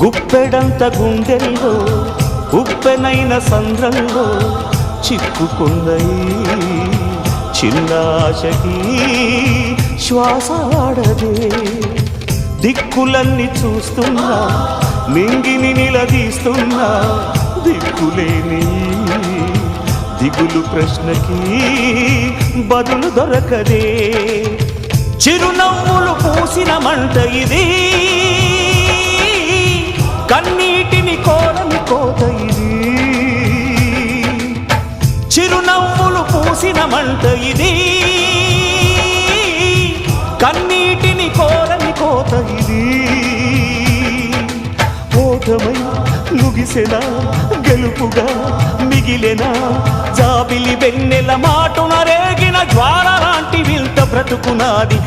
గుప్పెడంత గుండెల్లో ఉప్పెనైన సంద్రంలో చిక్కుకుందయి చిన్నాశకి శ్వాస ఆడదే దిక్కులన్నీ చూస్తున్నా నింగిని నిలదీస్తున్నా దిక్కులేని దిగులు ప్రశ్నకి బదులు దొరకదే చిరునవ్వులు పూసిన మంట ఇది కన్నీటిని కోరని కోత ఇది చిరునవ్వులు పూసిన మంట ఇది కన్నీటిని కోరని కోత ఇది ఓటమై ముగిసెనా గెలుపుగా మిగిలెనా జాబిలి వెన్నెల మాటున రేగిన జ్వాల లాంటి వింత బ్రతుకునాది